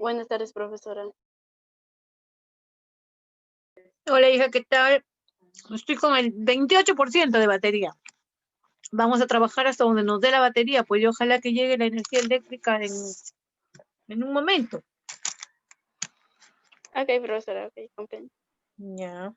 Buenas tardes, profesora. Hola, hija, ¿qué tal? Estoy con el 28% de batería. Vamos a trabajar hasta donde nos dé la batería, pues y ojalá que llegue la energía eléctrica en un momento. Ok, profesora, ok, comprendo. Ya.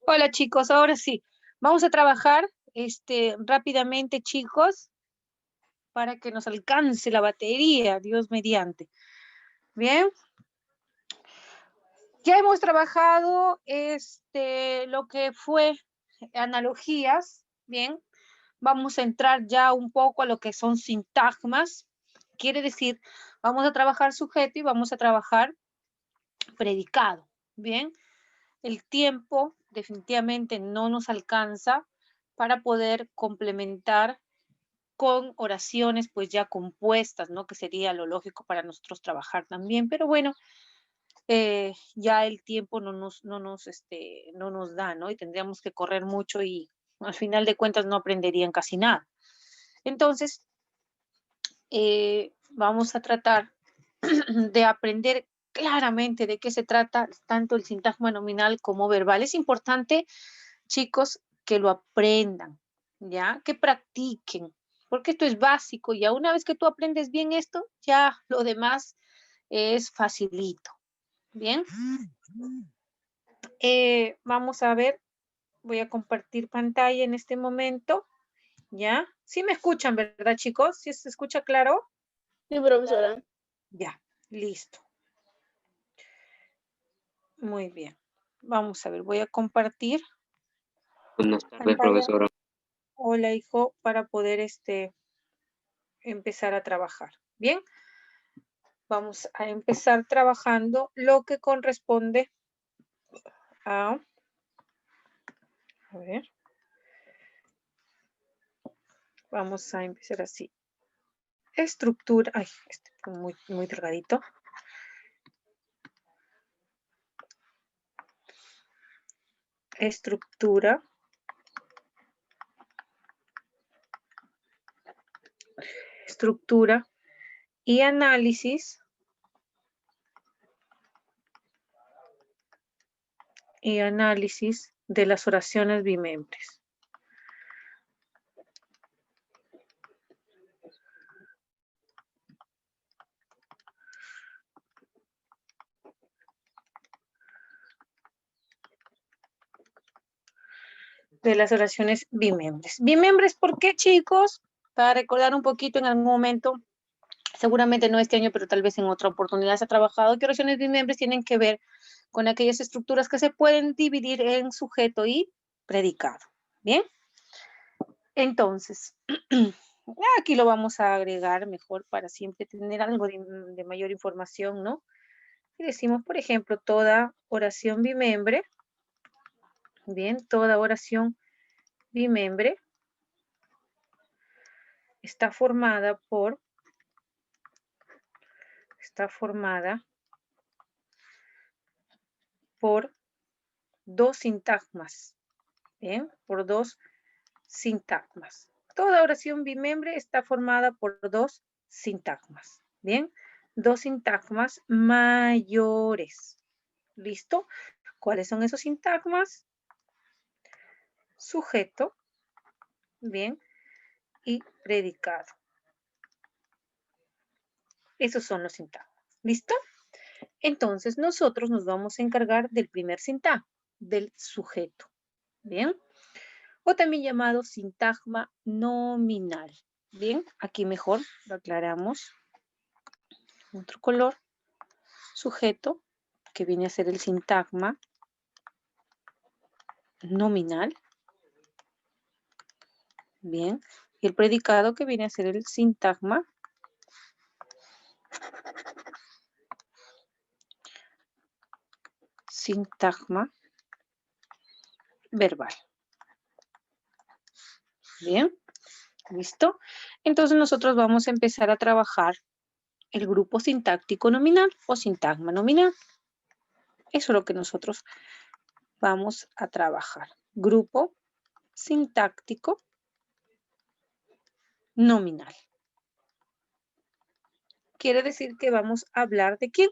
Hola chicos, ahora sí. Vamos a trabajar rápidamente, chicos, para que nos alcance la batería, Dios mediante. Bien. Ya hemos trabajado lo que fue analogías, bien. Vamos a entrar ya un poco a lo que son sintagmas. Quiere decir, vamos a trabajar sujeto y vamos a trabajar predicado, bien. El tiempo definitivamente no nos alcanza para poder complementar con oraciones pues ya compuestas, ¿no? Que sería lo lógico para nosotros trabajar también, pero bueno, ya el tiempo no nos da, ¿no? Y tendríamos que correr mucho y al final de cuentas no aprenderían casi nada. Entonces, vamos a tratar de aprender claramente de qué se trata tanto el sintagma nominal como verbal. Es importante, chicos, que lo aprendan, ¿ya? Que practiquen, porque esto es básico. Ya una vez que tú aprendes bien esto, ya lo demás es facilito. Bien. Vamos a ver, voy a compartir pantalla en este momento, ¿ya? Sí me escuchan, ¿verdad, chicos? ¿Sí se escucha claro? Sí, profesora. Ya, listo. Muy bien. Vamos a ver, voy a compartir Buenas tardes, pantalla. profesora. Hola, hijo, para poder empezar a trabajar. Bien, vamos a empezar trabajando lo que corresponde a ver, vamos a empezar así. Estructura, ay, este fue muy delgadito. Estructura. Estructura y análisis de las oraciones bimembres. De las oraciones bimembres. Bimembres, ¿por qué, chicos? Para recordar un poquito en algún momento, seguramente no este año, pero tal vez en otra oportunidad se ha trabajado, que oraciones bimembres tienen que ver con aquellas estructuras que se pueden dividir en sujeto y predicado. ¿Bien? Entonces, aquí lo vamos a agregar mejor para siempre tener algo de mayor información, ¿no? Y decimos, por ejemplo, toda oración bimembre, bien, toda oración bimembre está formada por dos sintagmas, ¿bien? Por dos sintagmas. Toda oración bimembre está formada por dos sintagmas, ¿bien? Dos sintagmas mayores. ¿Listo? ¿Cuáles son esos sintagmas? Sujeto, ¿bien? Y predicado. Esos son los sintagmas. ¿Listo? Entonces, nosotros nos vamos a encargar del primer sintagma, del sujeto. ¿Bien? O también llamado sintagma nominal. Bien, aquí mejor lo aclaramos. Otro color. Sujeto, que viene a ser el sintagma nominal. Bien. Y el predicado, que viene a ser el sintagma verbal. Bien, ¿listo? Entonces nosotros vamos a empezar a trabajar el grupo sintáctico nominal o sintagma nominal. Eso es lo que nosotros vamos a trabajar. Grupo sintáctico nominal. Quiere decir que vamos a hablar de quién?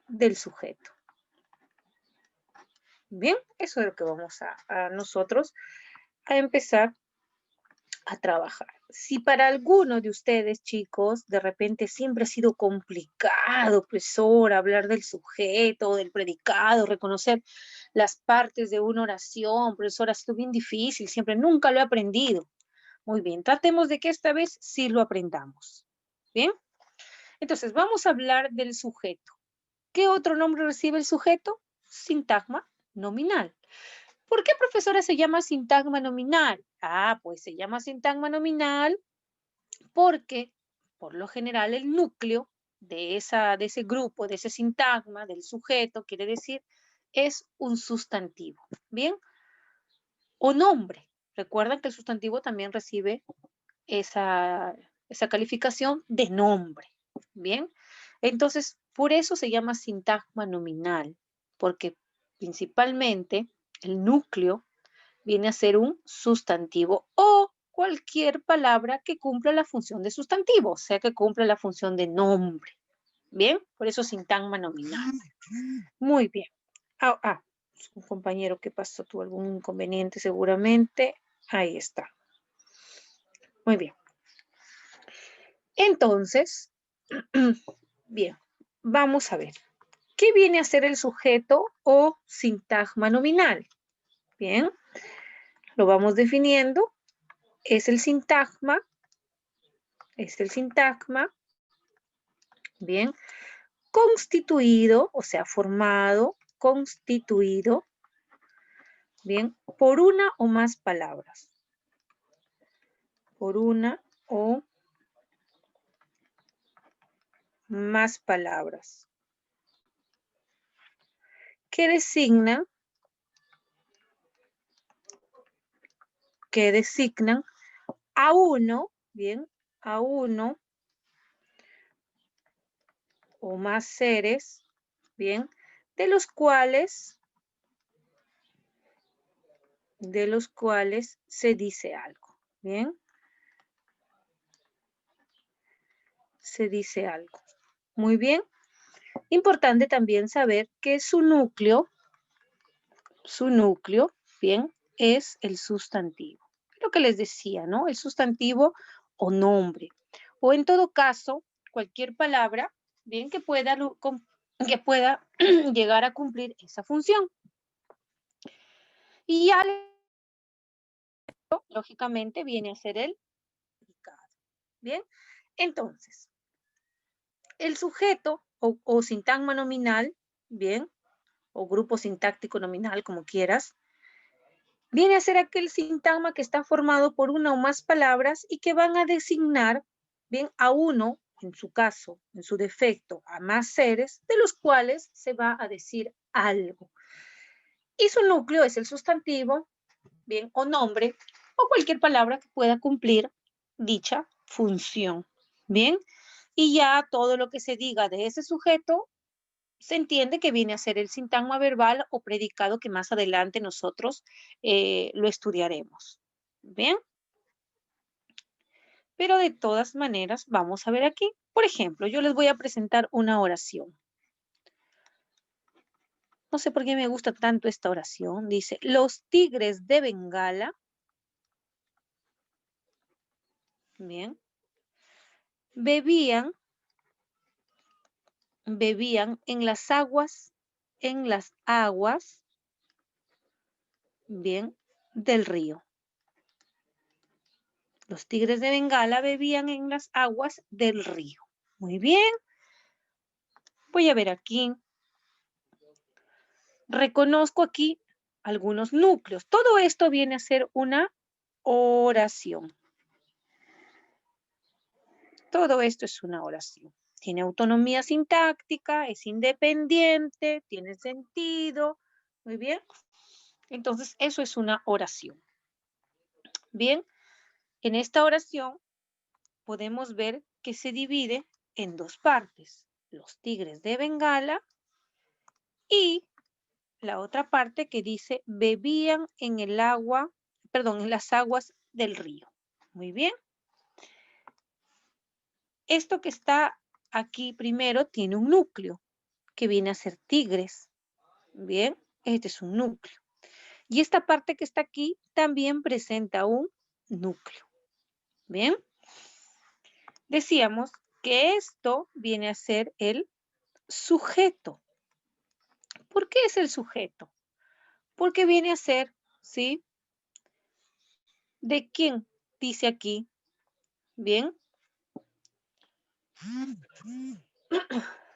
Del sujeto. Bien, eso es lo que vamos a nosotros a empezar a trabajar. Si para alguno de ustedes, chicos, de repente siempre ha sido complicado, profesor, hablar del sujeto, del predicado, reconocer las partes de una oración, profesor, ha sido bien difícil, siempre, nunca lo he aprendido. Muy bien, tratemos de que esta vez sí lo aprendamos. ¿Bien? Entonces, vamos a hablar del sujeto. ¿Qué otro nombre recibe el sujeto? Sintagma nominal. ¿Por qué, profesora, se llama sintagma nominal? Ah, pues se llama sintagma nominal porque, por lo general, el núcleo de ese grupo, de ese sintagma, del sujeto, quiere decir, es un sustantivo. ¿Bien? O nombre. Recuerdan que el sustantivo también recibe esa calificación de nombre. ¿Bien? Entonces, por eso se llama sintagma nominal, porque principalmente el núcleo viene a ser un sustantivo o cualquier palabra que cumpla la función de sustantivo, o sea, que cumpla la función de nombre. ¿Bien? Por eso sintagma nominal. Muy bien. Un compañero que pasó, tuvo algún inconveniente seguramente. Ahí está. Muy bien. Entonces, bien, vamos a ver. ¿Qué viene a ser el sujeto o sintagma nominal? Bien, lo vamos definiendo. Es el sintagma, bien, constituido, o sea, formado, constituido, bien, por una o más palabras. Por una o más palabras. Que designan a uno, bien, a uno o más seres, bien, de los cuales se dice algo, bien, se dice algo. Muy bien, importante también saber que su núcleo, bien, es el sustantivo. Lo que les decía, ¿no? El sustantivo o nombre. O en todo caso, cualquier palabra, bien, que pueda llegar a cumplir esa función. Y ya, lógicamente, viene a ser el predicado. Bien, entonces, el sujeto o sintagma nominal, bien, o grupo sintáctico nominal, como quieras, viene a ser aquel sintagma que está formado por una o más palabras y que van a designar, bien, a uno, en su caso, en su defecto, a más seres, de los cuales se va a decir algo. Y su núcleo es el sustantivo, bien, o nombre, o cualquier palabra que pueda cumplir dicha función, bien. Y ya todo lo que se diga de ese sujeto se entiende que viene a ser el sintagma verbal o predicado que más adelante nosotros lo estudiaremos. ¿Bien? Pero de todas maneras, vamos a ver aquí. Por ejemplo, yo les voy a presentar una oración. No sé por qué me gusta tanto esta oración. Dice, los tigres de Bengala, bien, bebían en las aguas, bien, del río. Los tigres de Bengala bebían en las aguas del río. Muy bien. Voy a ver aquí. Reconozco aquí algunos núcleos. Todo esto viene a ser una oración. Todo esto es una oración. Tiene autonomía sintáctica, es independiente, tiene sentido. Muy bien. Entonces, eso es una oración. Bien, en esta oración podemos ver que se divide en dos partes. Los tigres de Bengala y la otra parte que dice bebían en el agua, perdón, en las aguas del río. Muy bien. Esto que está aquí primero tiene un núcleo que viene a ser tigres. Bien, este es un núcleo. Y esta parte que está aquí también presenta un núcleo. Bien. Decíamos que esto viene a ser el sujeto. ¿Por qué es el sujeto? Porque viene a ser, ¿sí? ¿De quién? Dice aquí. Bien.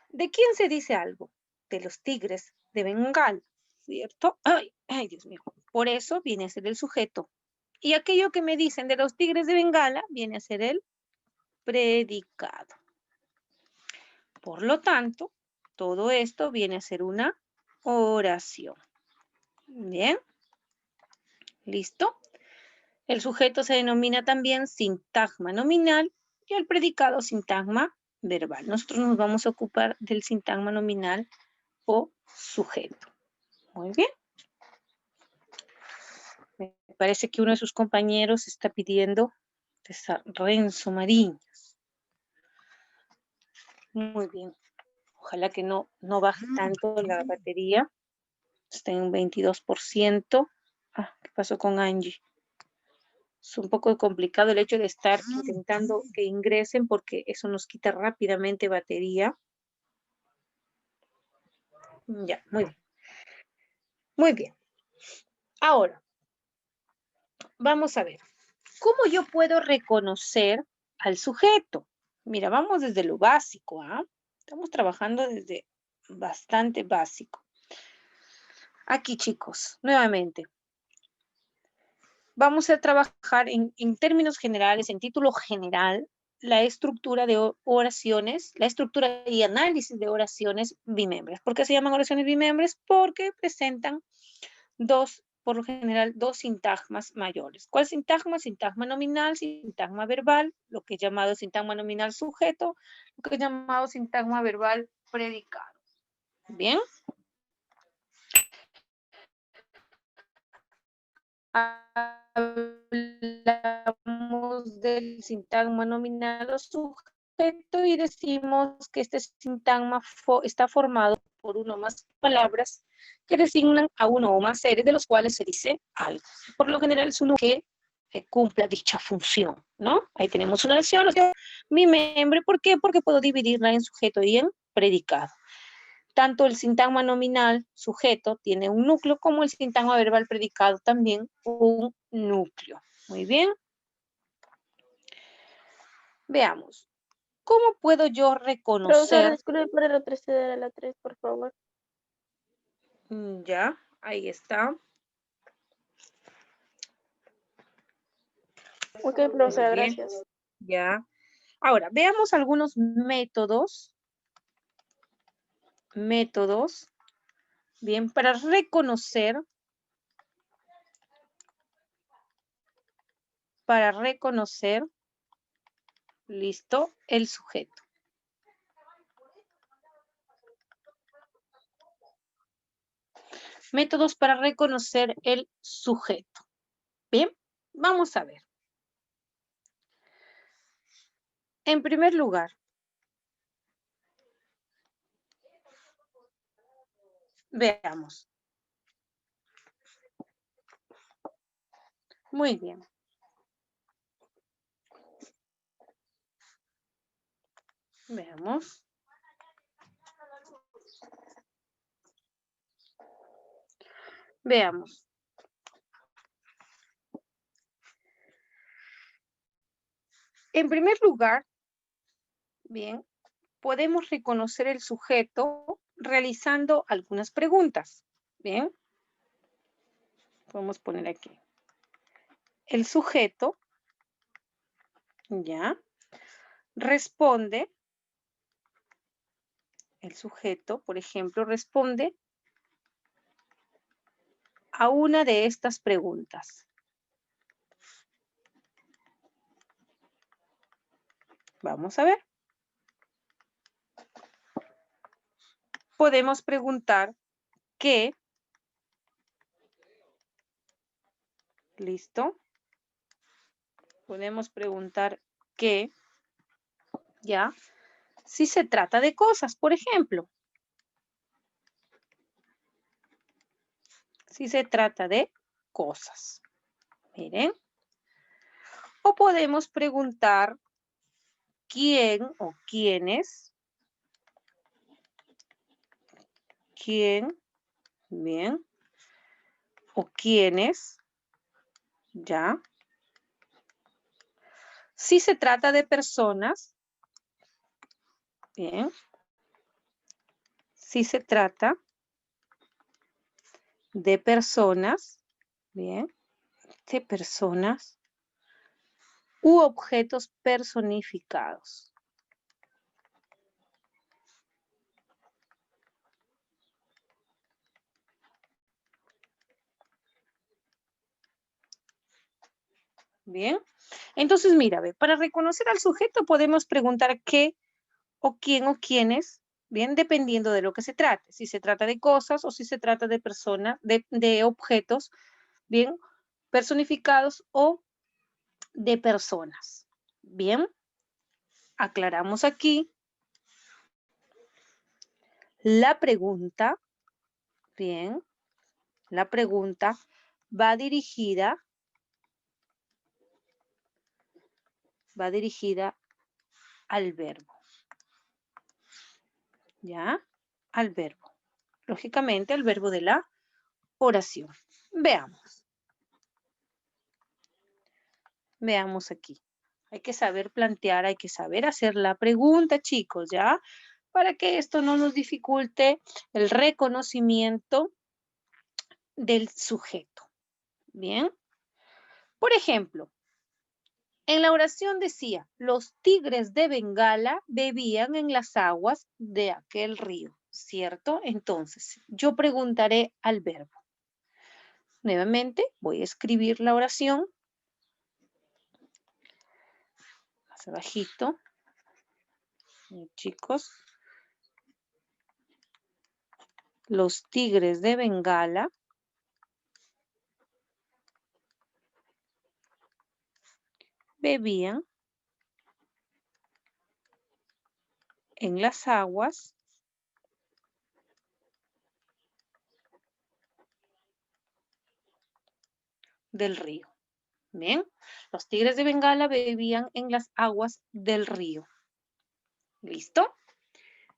¿De quién se dice algo? De los tigres de Bengala, ¿cierto? Ay, Dios mío. Por eso viene a ser el sujeto. Y aquello que me dicen de los tigres de Bengala viene a ser el predicado. Por lo tanto, todo esto viene a ser una oración. Bien. ¿Listo? El sujeto se denomina también sintagma nominal y el predicado sintagma verbal. Nosotros nos vamos a ocupar del sintagma nominal o sujeto. Muy bien. Me parece que uno de sus compañeros está pidiendo Renzo Mariñas. Muy bien. Ojalá que no baje tanto la batería. Está en un 22%. ¿Qué pasó con Angie? Es un poco complicado el hecho de estar intentando que ingresen porque eso nos quita rápidamente batería. Ya, muy bien. Muy bien. Ahora, vamos a ver. ¿Cómo yo puedo reconocer al sujeto? Mira, vamos desde lo básico, ¿ah? Estamos trabajando desde bastante básico. Aquí, chicos, nuevamente. Vamos a trabajar en términos generales, en título general, la estructura de oraciones, la estructura y análisis de oraciones bimembres. ¿Por qué se llaman oraciones bimembres? Porque presentan por lo general, dos sintagmas mayores. ¿Cuál sintagma? Sintagma nominal, sintagma verbal, lo que es llamado sintagma nominal sujeto, lo que es llamado sintagma verbal predicado. ¿Bien? Hablamos del sintagma nominal o sujeto y decimos que este sintagma está formado por uno o más palabras que designan a uno o más seres de los cuales se dice algo. Por lo general es uno que cumpla dicha función, ¿no? Ahí tenemos una oración, mi membre, ¿por qué? Porque puedo dividirla en sujeto y en predicado. Tanto el sintagma nominal, sujeto, tiene un núcleo, como el sintagma verbal predicado también un núcleo. Muy bien. Veamos. ¿Cómo puedo yo Profesora, reconocer? disculpe por retroceder a la 3, por favor. Ya, ahí está. Ok, profesora, Muy bien. gracias. Ya. Ahora, veamos algunos métodos. Bien, para reconocer. Listo, el sujeto. Métodos para reconocer el sujeto. Bien, vamos a ver. En primer lugar, veamos. Muy bien. Veamos. Veamos. En primer lugar, bien, podemos reconocer el sujeto realizando algunas preguntas. Bien. Podemos poner aquí. El sujeto, ya, responde. El sujeto, por ejemplo, responde a una de estas preguntas. Vamos a ver. Podemos preguntar qué. ¿Listo? Podemos preguntar qué, ¿ya? Si se trata de cosas, por ejemplo. Si se trata de cosas. Miren. O podemos preguntar quién o quiénes. ¿Quién? Bien. O quiénes. Ya. Si se trata de personas. Bien. Si se trata de personas. Bien. De personas. U objetos personificados. Bien. Entonces, mira, ve, para reconocer al sujeto podemos preguntar qué o quién o quiénes, bien, dependiendo de lo que se trate. Si se trata de cosas o si se trata de personas, de objetos, bien, personificados o de personas. Bien. Aclaramos aquí. La pregunta, bien, la pregunta va dirigida al verbo. ¿Ya? Al verbo. Lógicamente, al verbo de la oración. Veamos. Veamos aquí. Hay que saber plantear, hay que saber hacer la pregunta, chicos, ¿ya? Para que esto no nos dificulte el reconocimiento del sujeto. Bien. Por ejemplo, en la oración decía, los tigres de Bengala bebían en las aguas de aquel río, ¿cierto? Entonces, yo preguntaré al verbo. Nuevamente, voy a escribir la oración. Más abajito. Chicos. Los tigres de Bengala bebían en las aguas del río. Bien, los tigres de Bengala bebían en las aguas del río. ¿Listo?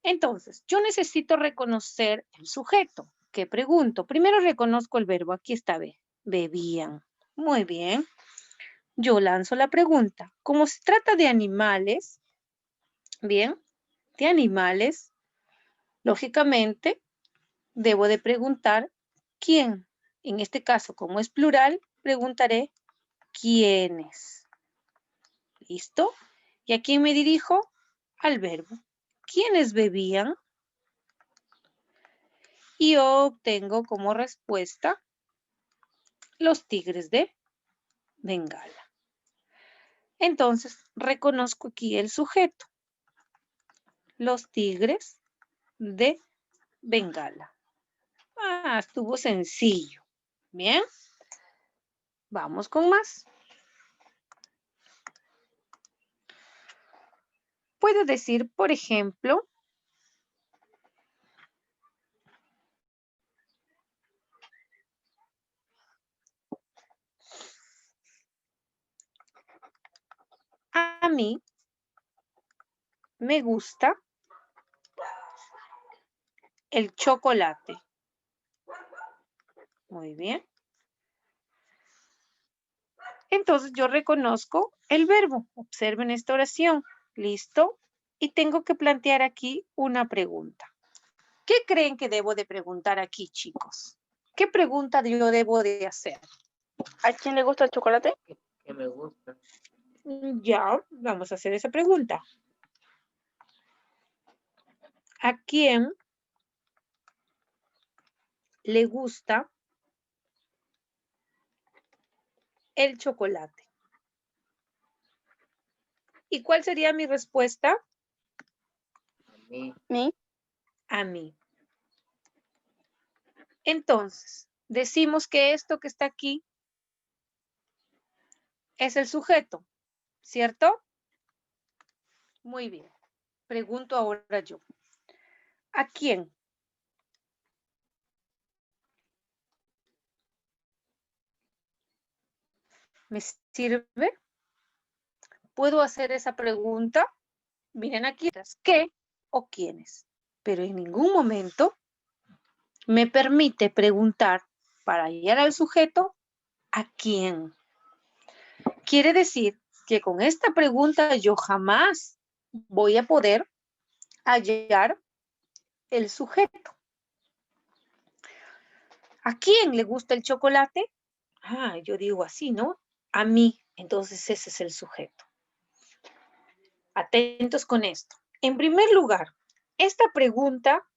Entonces, yo necesito reconocer el sujeto. ¿Qué pregunto? Primero reconozco el verbo. Aquí está, bebían. Muy bien. Yo lanzo la pregunta. Como se trata de animales, bien, de animales, lógicamente, debo de preguntar quién. En este caso, como es plural, preguntaré quiénes. ¿Listo? ¿Y a quién me dirijo? Al verbo. ¿Quiénes bebían? Y obtengo como respuesta los tigres de Bengala. Entonces, reconozco aquí el sujeto. Los tigres de Bengala. Ah, estuvo sencillo. Bien. Vamos con más. Puedo decir, por ejemplo, a mí me gusta el chocolate. Muy bien. Entonces yo reconozco el verbo. Observen esta oración. ¿Listo? Y tengo que plantear aquí una pregunta. ¿Qué creen que debo de preguntar aquí, chicos? ¿Qué pregunta yo debo de hacer? ¿A quién le gusta el chocolate? Que me gusta. Ya, vamos a hacer esa pregunta. ¿A quién le gusta el chocolate? ¿Y cuál sería mi respuesta? A mí. ¿Mí? A mí. Entonces, decimos que esto que está aquí es el sujeto, ¿cierto? Muy bien. Pregunto ahora yo. ¿A quién? ¿Me sirve? puedo hacer esa pregunta. Miren aquí, ¿qué o quiénes? Pero en ningún momento me permite preguntar para hallar al sujeto a quién. Quiere decir que con esta pregunta yo jamás voy a poder hallar el sujeto. ¿A quién le gusta el chocolate? Ah, yo digo así, ¿no? A mí. Entonces ese es el sujeto. Atentos con esto. En primer lugar, esta pregunta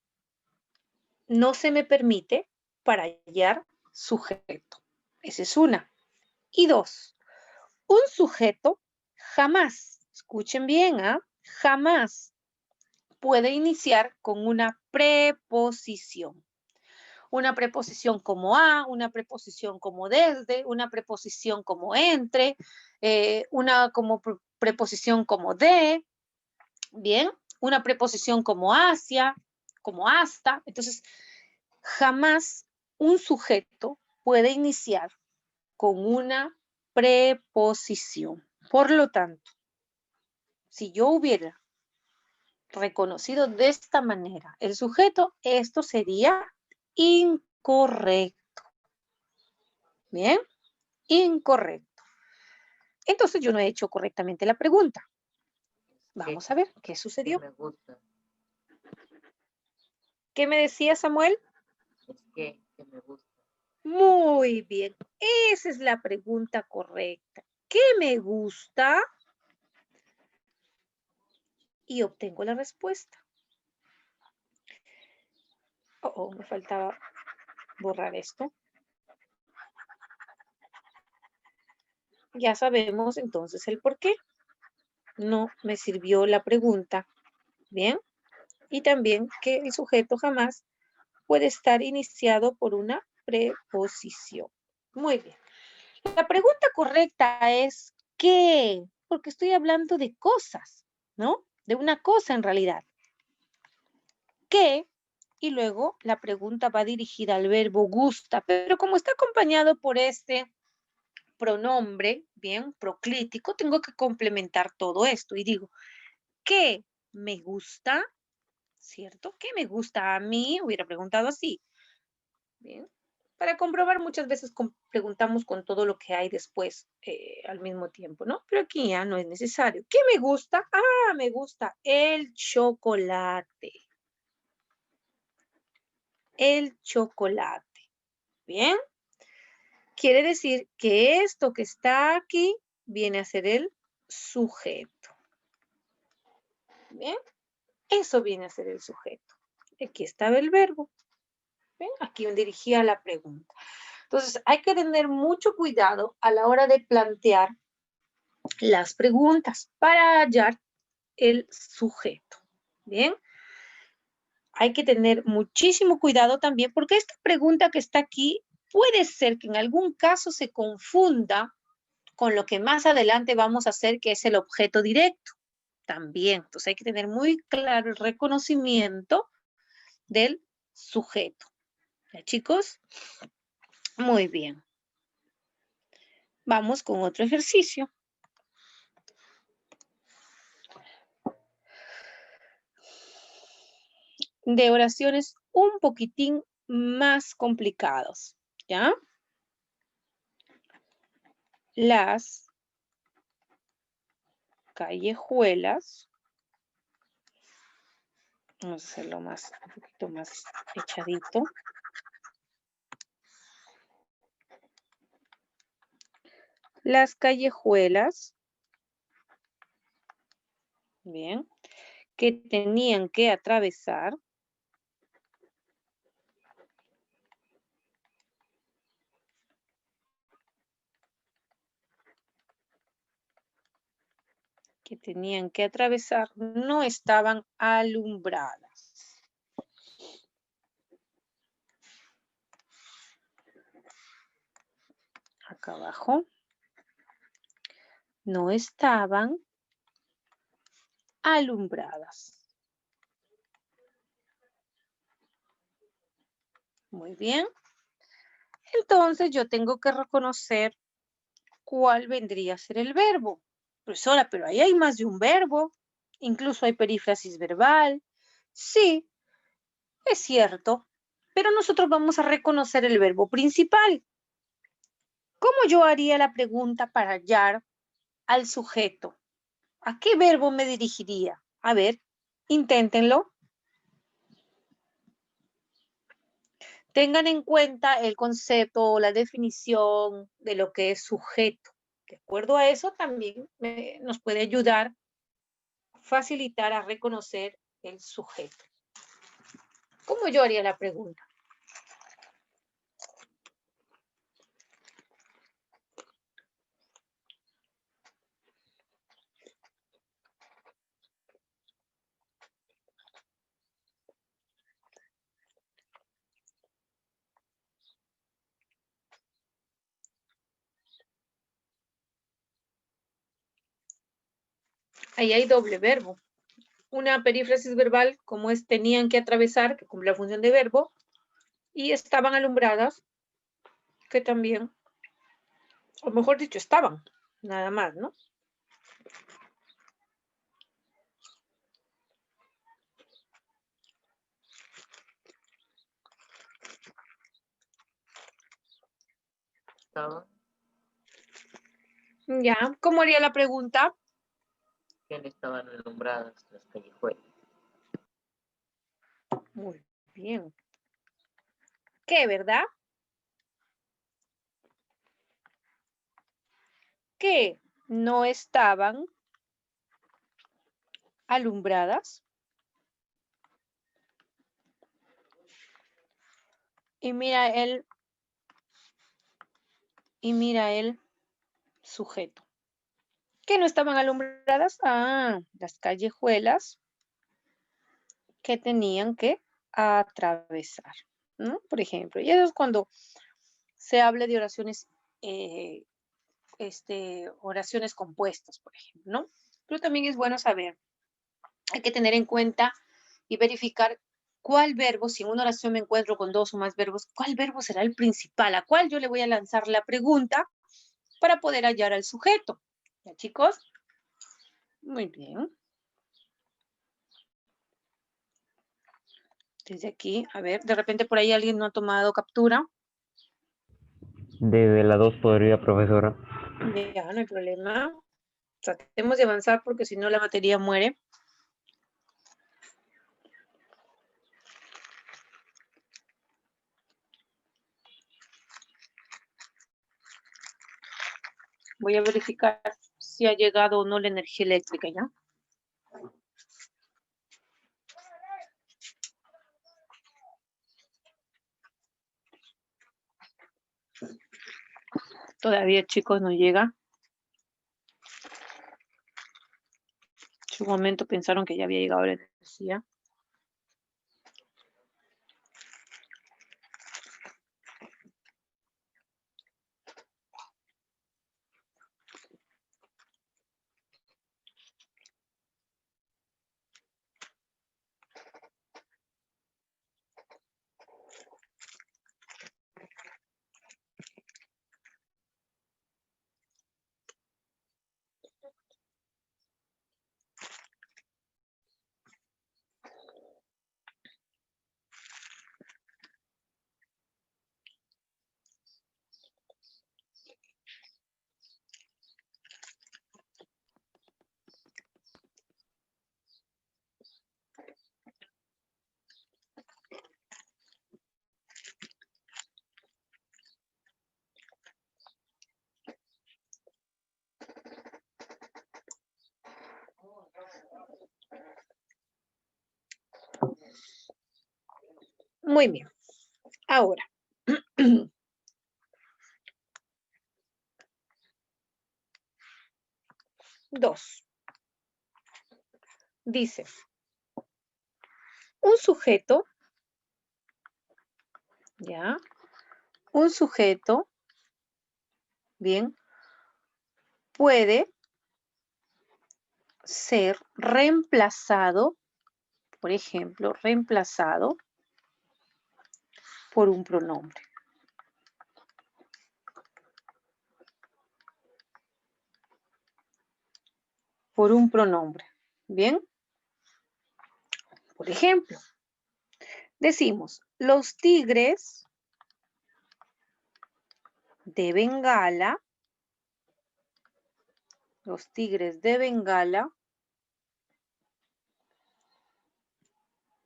no se me permite para hallar sujeto. Esa es una. Y dos, un sujeto jamás, escuchen bien, jamás puede iniciar con una preposición. Una preposición como a, una preposición como desde, una preposición como entre, una como preposición como de, bien, una preposición como hacia, como hasta. Entonces, jamás un sujeto puede iniciar con una preposición. Por lo tanto, si yo hubiera reconocido de esta manera el sujeto, esto sería incorrecto. Bien, incorrecto. Entonces yo no he hecho correctamente la pregunta. Vamos a ver qué sucedió. Me gusta. ¿Qué me decía Samuel? Es que me gusta. Muy bien, esa es la pregunta correcta. ¿Qué me gusta? Y obtengo la respuesta. Me faltaba borrar esto. Ya sabemos entonces el por qué. No me sirvió la pregunta. Bien. Y también que el sujeto jamás puede estar iniciado por una preposición. Muy bien. La pregunta correcta es ¿qué? Porque estoy hablando de cosas, ¿no? De una cosa en realidad. ¿Qué? Y luego la pregunta va dirigida al verbo gusta, pero como está acompañado por este pronombre, bien, proclítico, tengo que complementar todo esto y digo, ¿qué me gusta? ¿Cierto? ¿Qué me gusta a mí? Hubiera preguntado así. Bien. Para comprobar muchas veces preguntamos con todo lo que hay después al mismo tiempo, ¿no? Pero aquí ya no es necesario. ¿Qué me gusta? Ah, me gusta el chocolate. El chocolate. Bien. Quiere decir que esto que está aquí viene a ser el sujeto. Bien. Eso viene a ser el sujeto. Aquí estaba el verbo. ¿Ven? Aquí dirigía la pregunta. Entonces, hay que tener mucho cuidado a la hora de plantear las preguntas para hallar el sujeto. Bien. Hay que tener muchísimo cuidado también porque esta pregunta que está aquí puede ser que en algún caso se confunda con lo que más adelante vamos a hacer, que es el objeto directo. También. Entonces, hay que tener muy claro el reconocimiento del sujeto. ¿Ya, chicos? Muy bien. Vamos con otro ejercicio. De oraciones un poquitín más complicados, ¿ya? Las callejuelas, vamos a hacerlo un poquito más echadito. Las callejuelas, bien, que tenían que atravesar no estaban alumbradas. Acá abajo. No estaban alumbradas. Muy bien. Entonces yo tengo que reconocer cuál vendría a ser el verbo. Profesora, pero ahí hay más de un verbo. Incluso hay perífrasis verbal. Sí, es cierto. Pero nosotros vamos a reconocer el verbo principal. ¿Cómo yo haría la pregunta para hallar al sujeto? ¿A qué verbo me dirigiría? A ver, inténtenlo. Tengan en cuenta el concepto o la definición de lo que es sujeto. De acuerdo a eso también nos puede ayudar, facilitar a reconocer el sujeto. ¿Cómo yo haría la pregunta? Ahí hay doble verbo. Una perífrasis verbal, como es tenían que atravesar, que cumple la función de verbo, y estaban alumbradas, que también, o mejor dicho, estaban, nada más, ¿no? Estaban, Ya, ¿cómo haría la pregunta? ¿quién estaban alumbradas las callejuelas? Muy bien. ¿Qué, verdad? Que no estaban alumbradas. Y mira el sujeto. ¿Que no estaban alumbradas? Ah, las callejuelas que tenían que atravesar, ¿no? Por ejemplo, y eso es cuando se habla de oraciones, oraciones compuestas, por ejemplo, ¿no? Pero también es bueno saber, hay que tener en cuenta y verificar cuál verbo, si en una oración me encuentro con dos o más verbos, cuál verbo será el principal, a cuál yo le voy a lanzar la pregunta para poder hallar al sujeto. ¿Ya, chicos? Muy bien. Desde aquí, a ver, de repente por ahí alguien no ha tomado captura. Desde la 2 podría, profesora. Ya, no hay problema. Tratemos de avanzar porque si no la batería muere. Voy a verificar si ha llegado o no la energía eléctrica, ¿ya? Todavía, chicos, no llega. En su momento pensaron que ya había llegado la energía. Muy bien. Ahora. Dos. Dice, un sujeto, ¿ya? Un sujeto, bien, puede ser reemplazado, por ejemplo, reemplazado por un pronombre. por un pronombre. ¿Bien? Por ejemplo, decimos, los tigres de Bengala, los tigres de Bengala,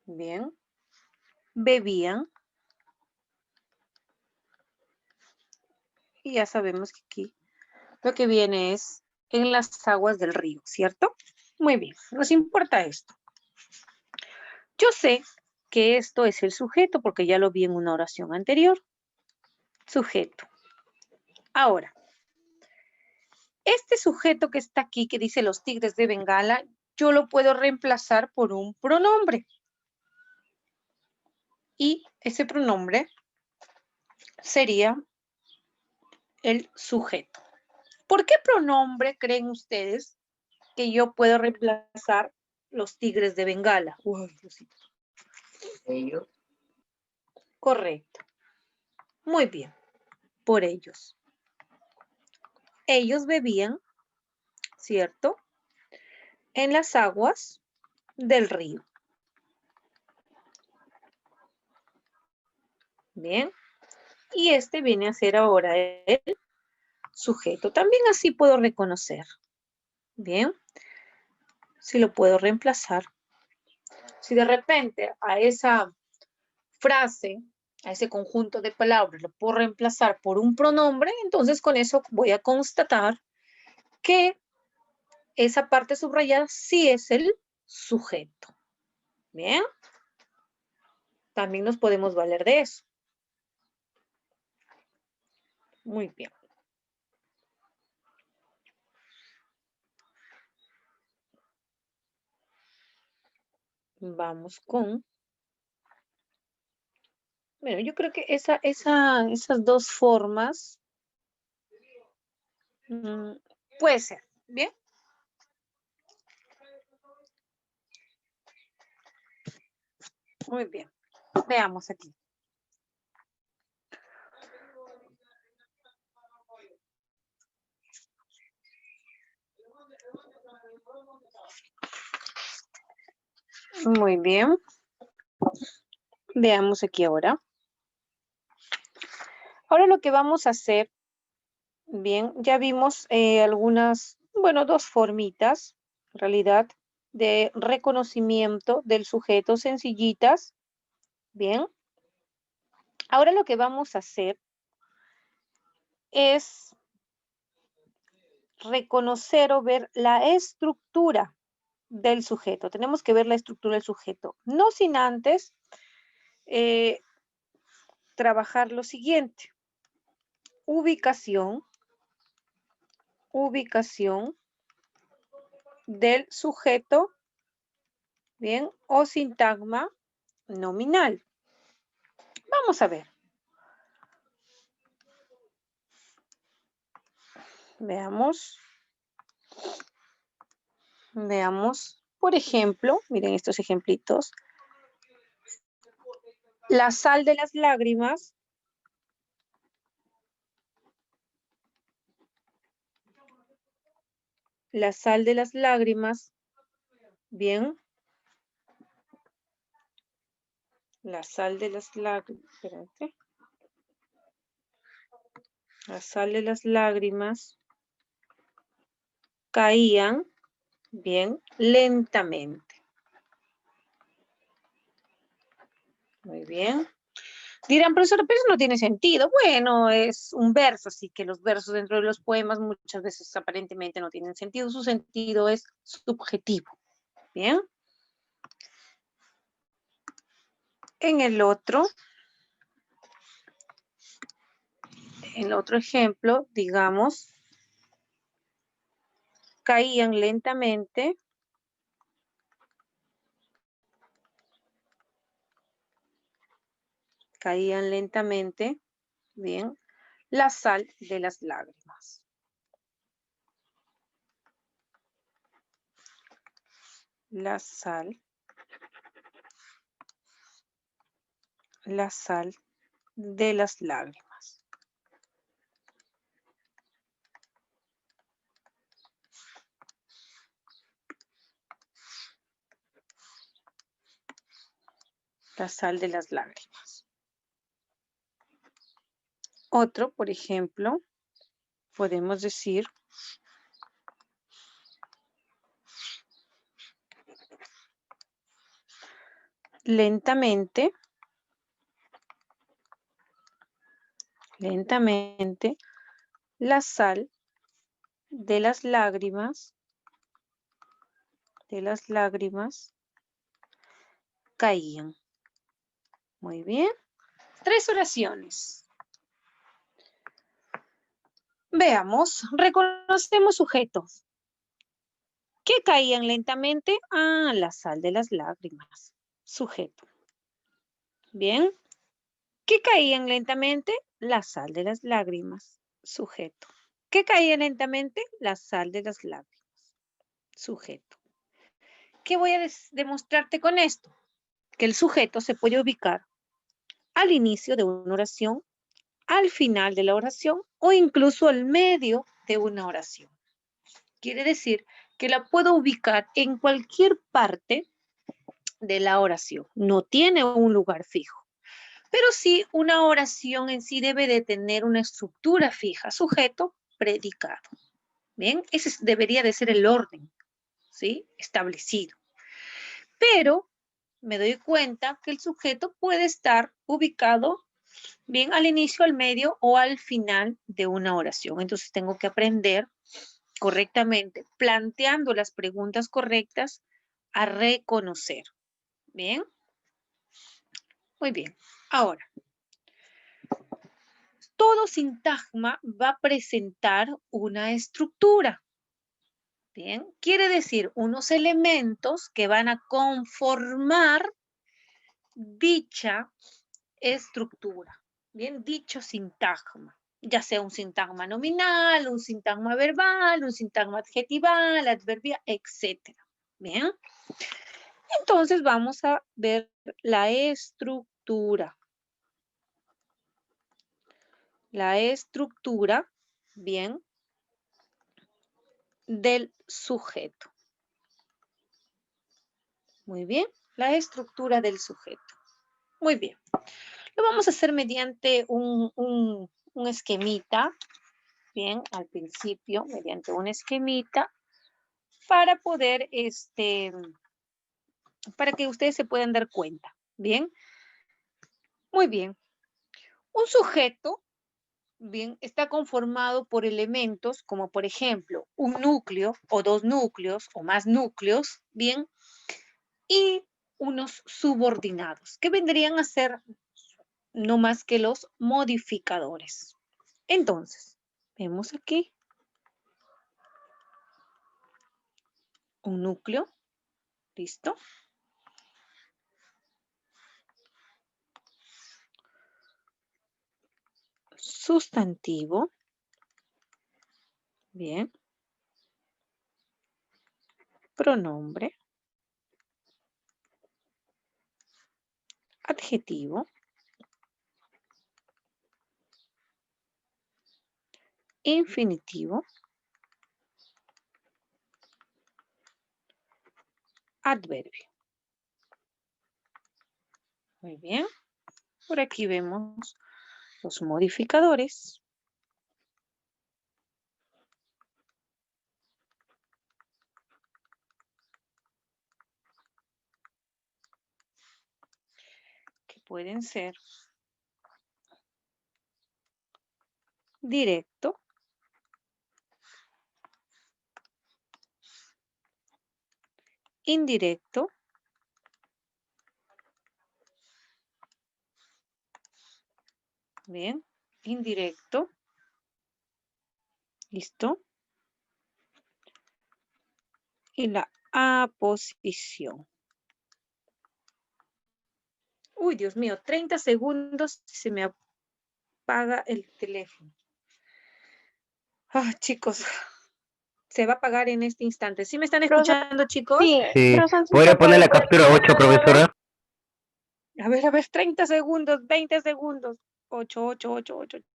bien, bebían, y ya sabemos que aquí lo que viene es en las aguas del río, ¿cierto? Muy bien, nos importa esto. Yo sé que esto es el sujeto porque ya lo vi en una oración anterior. Sujeto. Ahora, este sujeto que está aquí, que dice los tigres de Bengala, yo lo puedo reemplazar por un pronombre. Y ese pronombre sería el sujeto. ¿Por qué pronombre creen ustedes que yo puedo reemplazar los tigres de Bengala? Uy, Diosito. Ellos. Correcto. Muy bien. Por ellos. Ellos bebían, ¿cierto? En las aguas del río. Bien. Y este viene a ser ahora el sujeto. También así puedo reconocer. Bien. Si lo puedo reemplazar. Si de repente a esa frase, a ese conjunto de palabras, lo puedo reemplazar por un pronombre, entonces con eso voy a constatar que esa parte subrayada sí es el sujeto. Bien. También nos podemos valer de eso. Muy bien. Vamos con... Bueno, yo creo que esas dos formas puede ser. Bien. Muy bien. Veamos aquí. Muy bien. Veamos aquí ahora. Ahora lo que vamos a hacer, bien, ya vimos algunas, bueno, dos formitas, en realidad, de reconocimiento del sujeto sencillitas. Bien. Ahora lo que vamos a hacer es reconocer o ver la estructura del sujeto. Tenemos que ver la estructura del sujeto. No sin antes trabajar lo siguiente. Ubicación del sujeto, bien, o sintagma nominal. Vamos a ver. Veamos. Veamos, por ejemplo, miren estos ejemplitos. La sal de las lágrimas. La sal de las lágrimas. Bien. La sal de las lágrimas. Espérate. La sal de las lágrimas caían, bien, lentamente. Muy bien. Dirán, profesor, pero eso no tiene sentido. Bueno, es un verso, así que los versos dentro de los poemas muchas veces aparentemente no tienen sentido. Su sentido es subjetivo. Bien. En el otro ejemplo, digamos, caían lentamente. Caían lentamente, bien, la sal de las lágrimas. La sal de las lágrimas. La sal de las lágrimas. Otro, por ejemplo, podemos decir lentamente, la sal de las lágrimas caían. Muy bien. 3 oraciones. Veamos, reconocemos sujetos. ¿Qué caían lentamente? Ah, la sal de las lágrimas. Sujeto. Bien. ¿Qué caían lentamente? La sal de las lágrimas. Sujeto. ¿Qué caía lentamente? La sal de las lágrimas. Sujeto. ¿Qué voy a demostrarte con esto? Que el sujeto se puede ubicar al inicio de una oración, al final de la oración o incluso al medio de una oración. Quiere decir que la puedo ubicar en cualquier parte de la oración. No tiene un lugar fijo. Pero sí, una oración en sí debe de tener una estructura fija, sujeto, predicado. Bien, ese debería de ser el orden, ¿sí? Establecido. Pero me doy cuenta que el sujeto puede estar ubicado bien al inicio, al medio o al final de una oración. Entonces tengo que aprender correctamente, planteando las preguntas correctas a reconocer. Bien. Muy bien. Ahora, todo sintagma va a presentar una estructura. Bien, quiere decir unos elementos que van a conformar dicha estructura. Bien, dicho sintagma, ya sea un sintagma nominal, un sintagma verbal, un sintagma adjetival, adverbial, etc. Bien, entonces vamos a ver la estructura. La estructura, bien, del sujeto. Muy bien, la estructura del sujeto. Muy bien. Lo vamos a hacer mediante un esquemita, bien, al principio, mediante un esquemita, para poder, para que ustedes se puedan dar cuenta, bien. Muy bien. Un sujeto, bien, está conformado por elementos como, por ejemplo, un núcleo o dos núcleos o más núcleos, bien, y unos subordinados, que vendrían a ser no más que los modificadores. Entonces, vemos aquí un núcleo, ¿listo? Sustantivo, bien. Pronombre, adjetivo, infinitivo, adverbio. Muy bien. Por aquí vemos los modificadores. Que pueden ser directo, indirecto, bien, indirecto, ¿listo? Y la aposición. Uy, Dios mío, 30 segundos se me apaga el teléfono. Ah, chicos, se va a apagar en este instante. ¿Sí me están escuchando, chicos? Sí, Sí. Rosa, ¿sí ¿Podría se poner puede la captura 8, profesora? A ver, 30 segundos, 20 segundos. 8,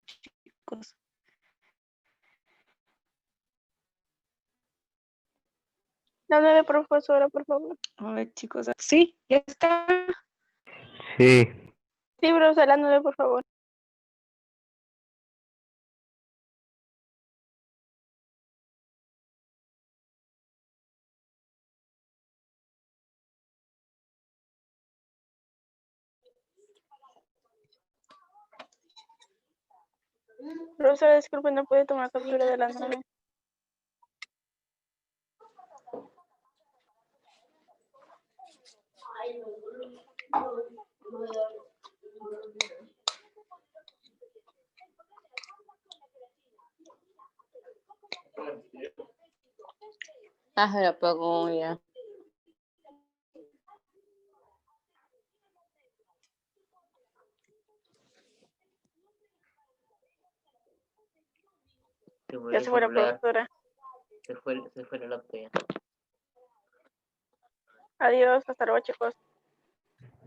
chicos. Dame, profesora, por favor. A ver, chicos. Sí, ya está. Sí. Sí, profesor, hablándole, por favor. Profesor, disculpe, no puede tomar captura de la nave. Ah, se lo apagó ya. Se fue Ya el se fue la celular, profesora. se fue el laptop ya. Adiós, hasta luego, chicos.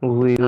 Uy,